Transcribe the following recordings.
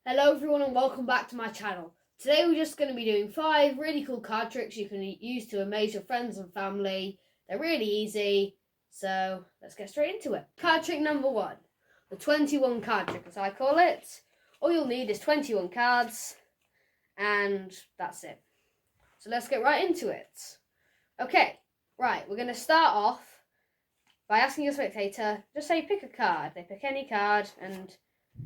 Hello everyone and welcome back to my channel. Today we're just going to be doing 5 really cool card tricks you can use to amaze your friends and family. They're really easy, so let's get straight into it. Card trick number 1, the 21 card trick as I call it. All you'll need is 21 cards and that's it. So let's get right into it. Okay, right, we're going to start off by asking your spectator, just say pick a card. They pick any card and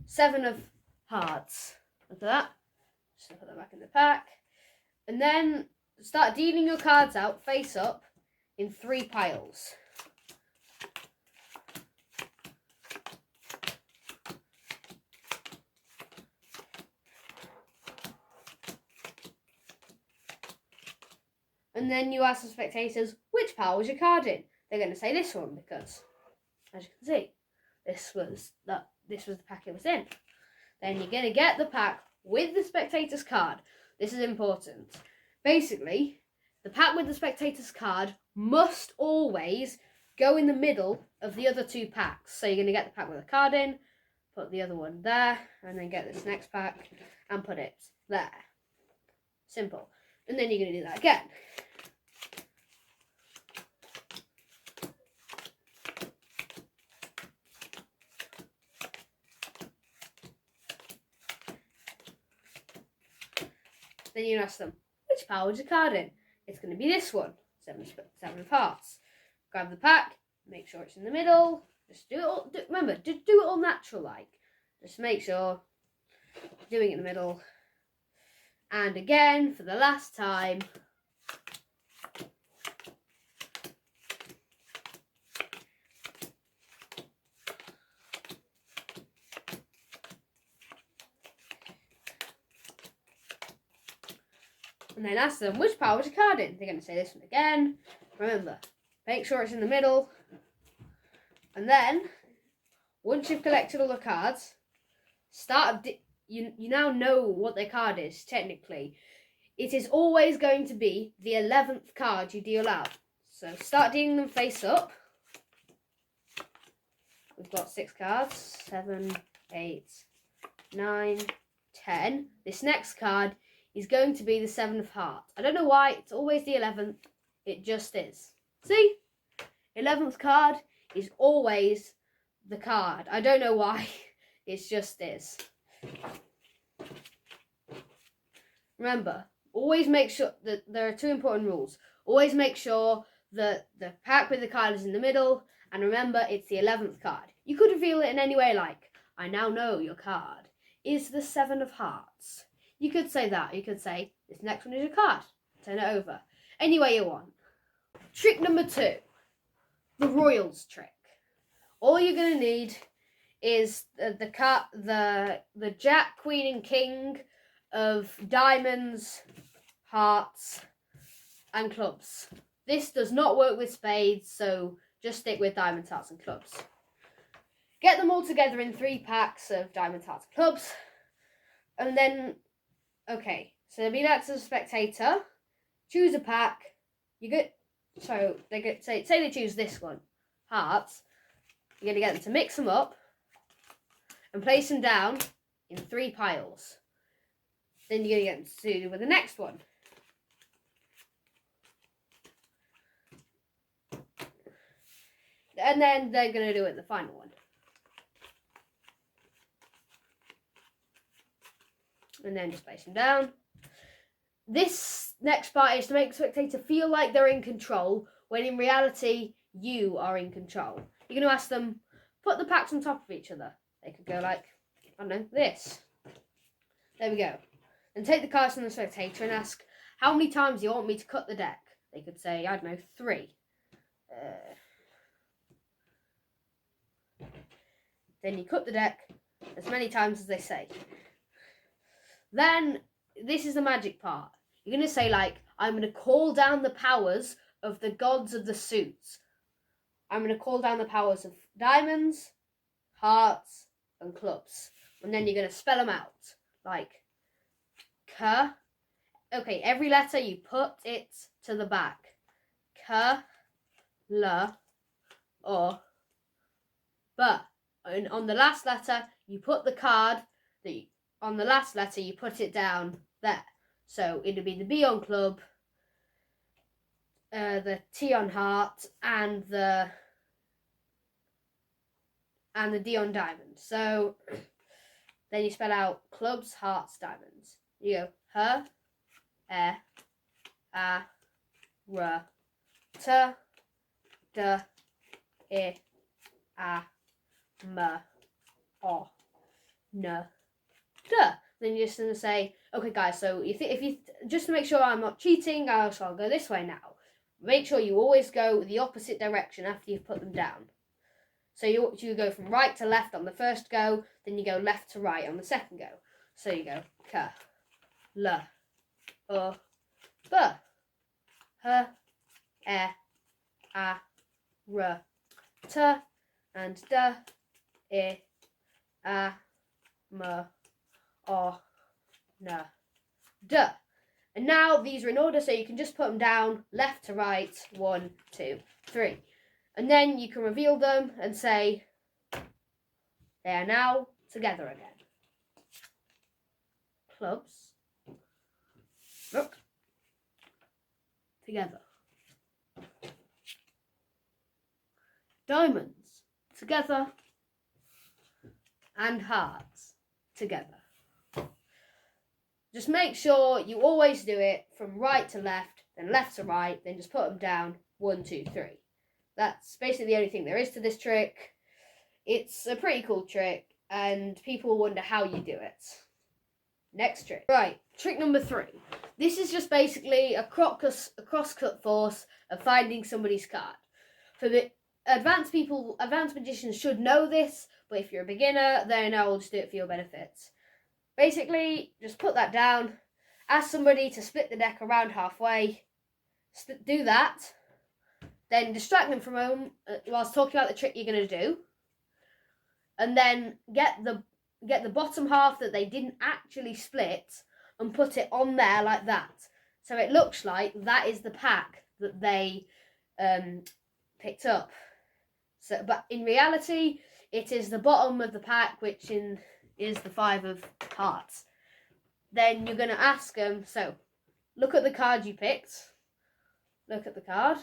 7 of hearts. Look at that. Just put that back in the pack. And then start dealing your cards out face up in 3 piles. And then you ask the spectators, which pile was your card in? They're going to say this one because, as you can see, this was the pack it was in. Then you're going to get the pack with the spectator's card. This is important. Basically, the pack with the spectator's card must always go in the middle of the other 2 packs. So you're going to get the pack with the card in, put the other one there, and then get this next pack and put it there. Simple. And then you're going to do that again. Then you ask them, which pile was your card in? It's going to be this one, 7 of hearts. Grab the pack, make sure it's in the middle. Just do it all, remember, do it all natural like. Just make sure you're doing it in the middle. And again, for the last time. And then ask them, which pile was your card in? They're going to say this one again. Remember, make sure it's in the middle. And then, once you've collected all the cards, you now know what their card is, technically. It is always going to be the 11th card you deal out. So start dealing them face up. We've got 6 cards, 7, 8, 9, 10. This next card is going to be the 7 of hearts. I don't know why, it's always the 11th. It just is. See? 11th card is always the card. I don't know why, it just is. Remember, always make sure that there are 2 important rules. Always make sure that the pack with the card is in the middle, and remember, it's the 11th card. You could reveal it in any way like, I now know your card is the 7 of hearts. You could say that. You could say, this next one is your card. Turn it over. Any way you want. Trick number 2. The Royals trick. All you're going to need is the Jack, Queen and King of diamonds, hearts and clubs. This does not work with spades, so just stick with diamonds, hearts and clubs. Get them all together in 3 packs of diamonds, hearts and clubs. And then, okay, so be that to the spectator. Choose a pack. So they get say they choose this one, hearts. You're gonna get them to mix them up and place them down in 3 piles. Then you're gonna get them to do with the next one. And then they're gonna do it the final one. And then just place them down. This next part is to make the spectator feel like they're in control, when in reality, you are in control. You're going to ask them, put the packs on top of each other. They could go like, I don't know, this. There we go. And take the cards from the spectator and ask, how many times do you want me to cut the deck? They could say, I don't know, 3. Then you cut the deck as many times as they say. Then, this is the magic part. You're going to say like, I'm going to call down the powers of the gods of the suits. I'm going to call down the powers of diamonds, hearts, and clubs. And then you're going to spell them out. Like, K. Okay, every letter you put it to the back. K, L, O, B. And on the last letter, you put the card that on the last letter, you put it down there. So it'll be the B on club, the T on heart, and the D on diamond. So then you spell out clubs, hearts, diamonds. You go her, a, r, t, d, I, a, m, o, n, d. Then you're just gonna say, okay, guys. So if you just to make sure I'm not cheating, I'll go this way now. Make sure you always go the opposite direction after you've put them down. So you go from right to left on the first go, then you go left to right on the second go. So you go k, l, o, b, h, e, a, r, t, and d, I, a, m, o, n, d. And now these are in order, so you can just put them down left to right, 1, 2, 3. And then you can reveal them and say, they are now together again. Clubs, look, together. Diamonds, together. And hearts, together. Just make sure you always do it from right to left, then left to right, then just put them down, 1, 2, 3. That's basically the only thing there is to this trick. It's a pretty cool trick, and people wonder how you do it. Next trick. Right, trick number 3. This is just basically a cross-cut force of finding somebody's card. For the advanced magicians should know this, but if you're a beginner, then I'll just do it for your benefits. Basically, just put that down, ask somebody to split the deck around halfway, do that, then distract them from home whilst talking about the trick you're going to do, and then get the bottom half that they didn't actually split and put it on there like that. So it looks like that is the pack that they picked up. So, but in reality, it is the bottom of the pack, which is the 5 of hearts. Then you're going to ask them, so look at the card you picked. Look at the card.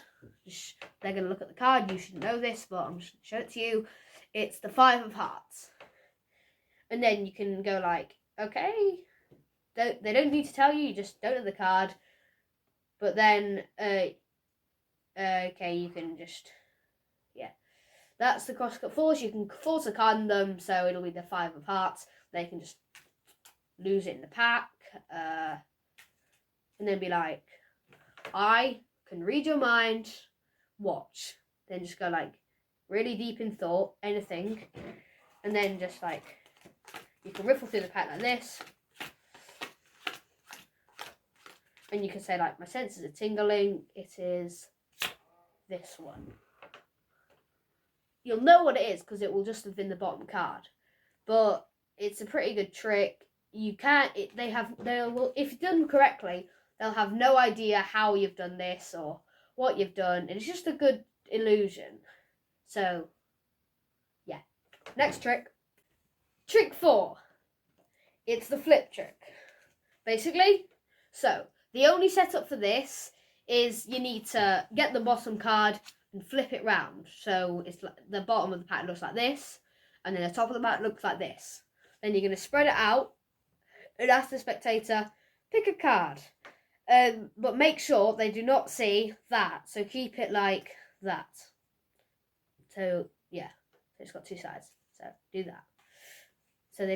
They're going to look at the card. You should know this, but I'm just going to show it to you. It's the 5 of hearts. And then you can go like, okay, they don't need to tell you, you just don't know the card. But then, okay, you can just, yeah. That's the cross-cut force. You can force a card on them, so it'll be the 5 of hearts. They can just lose it in the pack. And then be like, I can read your mind, watch. Then just go like really deep in thought, anything. And then just like, you can riffle through the pack like this. And you can say like, my senses are tingling. It is this one. You'll know what it is because it will just have been the bottom card. But it's a pretty good trick. You can't, if you've done correctly, they'll have no idea how you've done this or what you've done. And it's just a good illusion. So, yeah. Next trick. Trick 4. It's the flip trick. Basically, so the only setup for this is you need to get the bottom card and flip it round. So it's like the bottom of the pack looks like this, and then the top of the pack looks like this. Then you're going to spread it out and ask the spectator, pick a card. But make sure they do not see that. So keep it like that. So, yeah. It's got 2 sides. So do that. So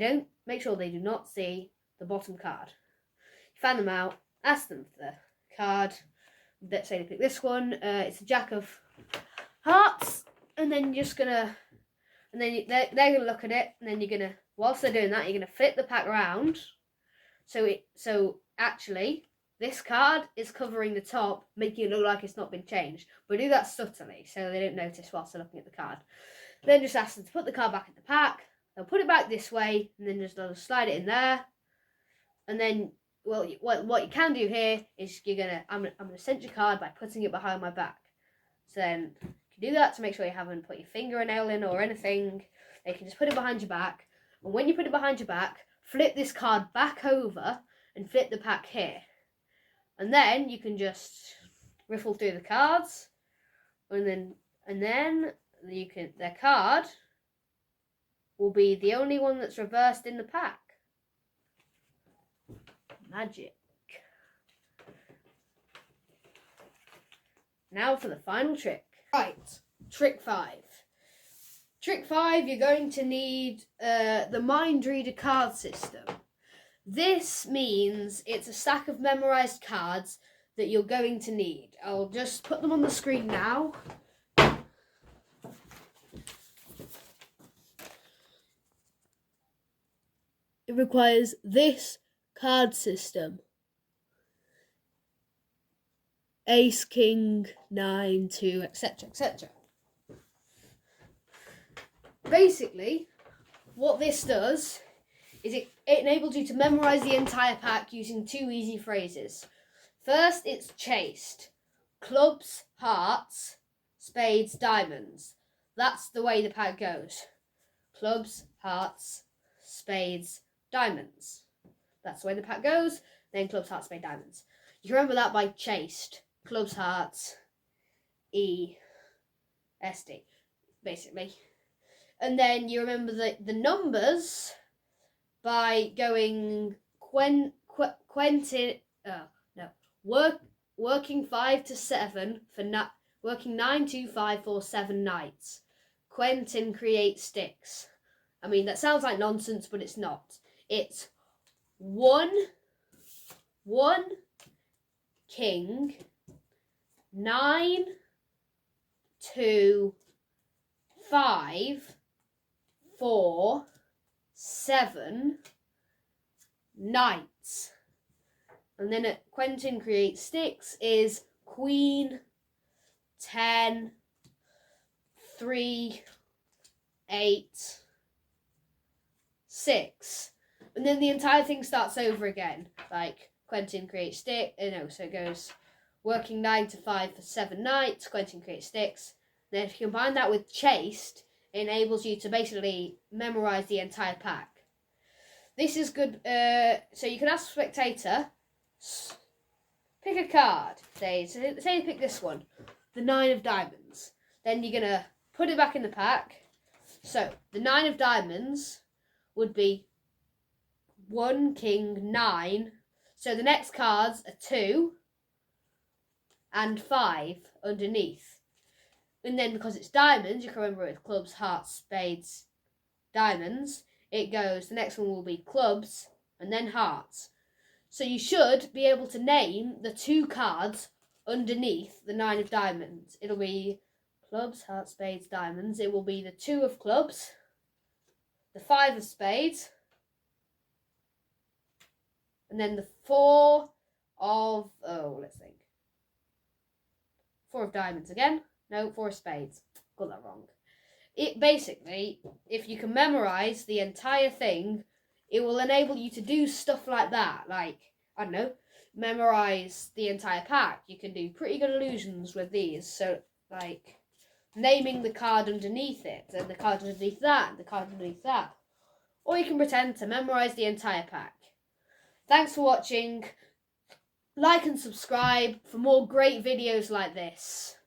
make sure they do not see the bottom card. You fan them out, ask them for the card. Let's say they pick this one. It's a Jack of Hearts. And then you're just going to, and then they're going to look at it. And then you're going to, whilst they're doing that, you're going to flip the pack around. So actually, this card is covering the top, making it look like it's not been changed. But do that subtly, so they don't notice whilst they're looking at the card. Then just ask them to put the card back in the pack. They'll put it back this way, and then just slide it in there. And then, well, what you can do here is I'm gonna sense your card by putting it behind my back. So then you can do that to make sure you haven't put your fingernail in or anything. You can just put it behind your back. And when you put it behind your back, flip this card back over and flip the pack here. And then you can just riffle through the cards, and then you can, their card will be the only one that's reversed in the pack. Magic. Now for the final trick. Right, trick 5. Trick 5, you're going to need the Mind Reader card system. This means it's a stack of memorized cards that you're going to need. I'll just put them on the screen now. It requires this card system. Ace, King, 9, 2, etc, etc. Basically, what this does is it enables you to memorize the entire pack using 2 easy phrases. First, it's chased. Clubs, hearts, spades, diamonds. That's the way the pack goes. Clubs, hearts, spades, diamonds. That's the way the pack goes. Then clubs, hearts, spades, diamonds. You can remember that by chased. Clubs, hearts, E, S, D, basically. And then you remember the numbers by going working 5 to 7 for working 9, 2, 5, 4, 7 nights. Quentin creates sticks. I mean, that sounds like nonsense, but it's not. It's 1 king, 9, 2, 5, 4, 7 knights. And then at Quentin creates sticks is queen, 10, 3, 8, 6. And then the entire thing starts over again. Like Quentin creates stick, so it goes working 9 to 5 for 7 knights, Quentin creates sticks. Then if you combine that with chased, it enables you to basically memorize the entire pack. This is good. So you can ask the spectator, pick a card. Say you pick this one, the 9 of diamonds. Then you're going to put it back in the pack. So the 9 of diamonds would be 1 king, 9. So the next cards are 2 and 5 underneath. And then because it's diamonds, you can remember it's clubs, hearts, spades, diamonds. It goes, the next one will be clubs and then hearts. So you should be able to name the 2 cards underneath the 9 of diamonds. It'll be clubs, hearts, spades, diamonds. It will be the 2 of clubs, the 5 of spades, and then the 4 of, 4 of diamonds again. No, 4 of spades. Got that wrong. It basically, if you can memorize the entire thing, it will enable you to do stuff like that. Like, I don't know, memorize the entire pack. You can do pretty good illusions with these. So, like, naming the card underneath it, and the card underneath that, and the card underneath that. Or you can pretend to memorize the entire pack. Thanks for watching. Like and subscribe for more great videos like this.